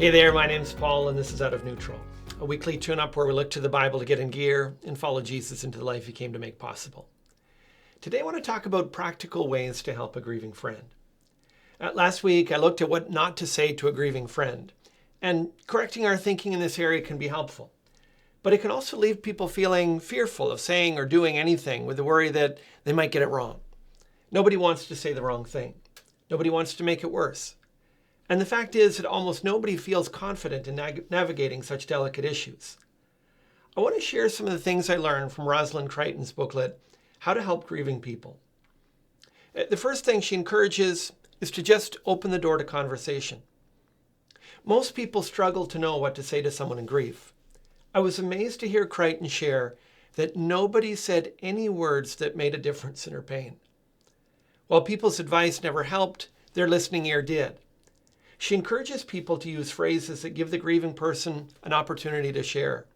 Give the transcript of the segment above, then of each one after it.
Hey there, my name's Paul, and this is Out of Neutral, a weekly tune-up where we look to the Bible to get in gear and follow Jesus into the life he came to make possible. Today I want to talk about practical ways to help a grieving friend. Last week I looked at what not to say to a grieving friend, and correcting our thinking in this area can be helpful. But it can also leave people feeling fearful of saying or doing anything with the worry that they might get it wrong. Nobody wants to say the wrong thing. Nobody wants to make it worse. And the fact is that almost nobody feels confident in navigating such delicate issues. I want to share some of the things I learned from Roslyn Crichton's booklet, How to Help Grieving People. The first thing she encourages is to just open the door to conversation. Most people struggle to know what to say to someone in grief. I was amazed to hear Crichton share that nobody said any words that made a difference in her pain. While people's advice never helped, their listening ear did. She encourages people to use phrases that give the grieving person an opportunity to share.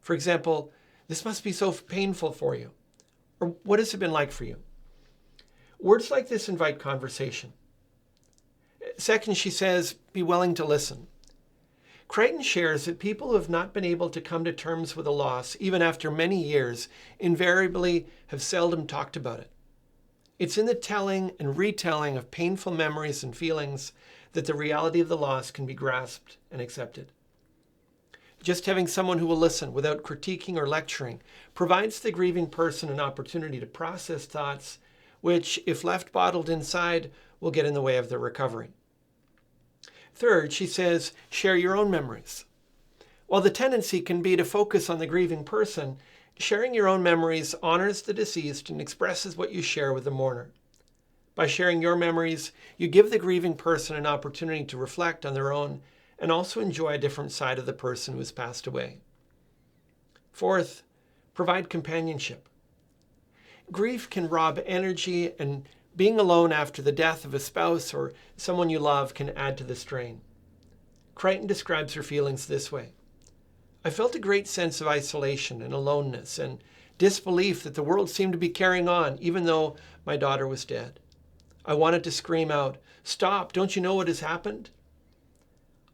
For example, "This must be so painful for you," or "What has it been like for you?" Words like this invite conversation. Second, she says, be willing to listen. Crichton shares that people who have not been able to come to terms with a loss, even after many years, invariably have seldom talked about it. It's in the telling and retelling of painful memories and feelings that the reality of the loss can be grasped and accepted. Just having someone who will listen without critiquing or lecturing provides the grieving person an opportunity to process thoughts which, if left bottled inside, will get in the way of their recovery. Third, she says, share your own memories. While the tendency can be to focus on the grieving person, sharing your own memories honors the deceased and expresses what you share with the mourner. By sharing your memories, you give the grieving person an opportunity to reflect on their own and also enjoy a different side of the person who has passed away. Fourth, provide companionship. Grief can rob energy, and being alone after the death of a spouse or someone you love can add to the strain. Crichton describes her feelings this way. I felt a great sense of isolation and aloneness and disbelief that the world seemed to be carrying on even though my daughter was dead. I wanted to scream out, "Stop, don't you know what has happened?"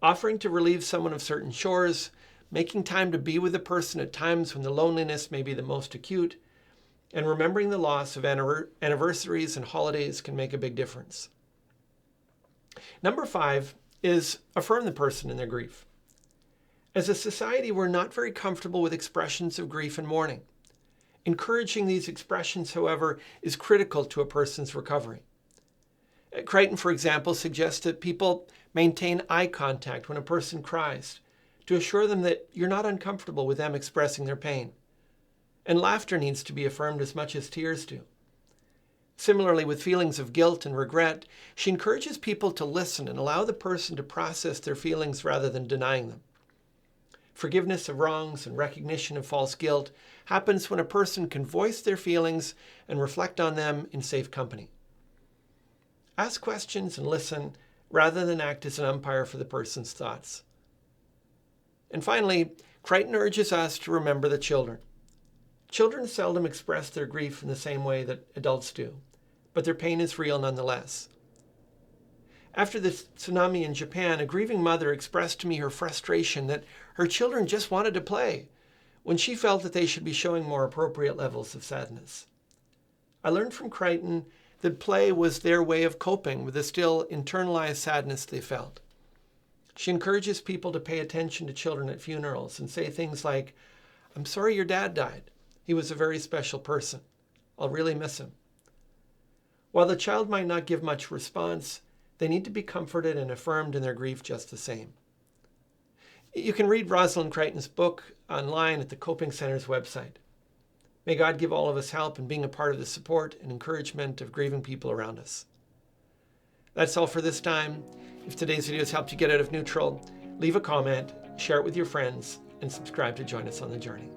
Offering to relieve someone of certain chores, making time to be with a person at times when the loneliness may be the most acute, and remembering the loss of anniversaries and holidays can make a big difference. Number 5 is affirm the person in their grief. As a society, we're not very comfortable with expressions of grief and mourning. Encouraging these expressions, however, is critical to a person's recovery. Crichton, for example, suggests that people maintain eye contact when a person cries to assure them that you're not uncomfortable with them expressing their pain. And laughter needs to be affirmed as much as tears do. Similarly, with feelings of guilt and regret, she encourages people to listen and allow the person to process their feelings rather than denying them. Forgiveness of wrongs and recognition of false guilt happens when a person can voice their feelings and reflect on them in safe company. Ask questions and listen rather than act as an umpire for the person's thoughts. And finally, Crichton urges us to remember the children. Children seldom express their grief in the same way that adults do, but their pain is real nonetheless. After the tsunami in Japan, a grieving mother expressed to me her frustration that her children just wanted to play when she felt that they should be showing more appropriate levels of sadness. I learned from Crichton that play was their way of coping with the still internalized sadness they felt. She encourages people to pay attention to children at funerals and say things like, "I'm sorry your dad died. He was a very special person. I'll really miss him." While the child might not give much response, they need to be comforted and affirmed in their grief just the same. You can read Roslyn Crichton's book online at the Coping Center's website. May God give all of us help in being a part of the support and encouragement of grieving people around us. That's all for this time. If today's video has helped you get out of neutral, leave a comment, share it with your friends, and subscribe to join us on the journey.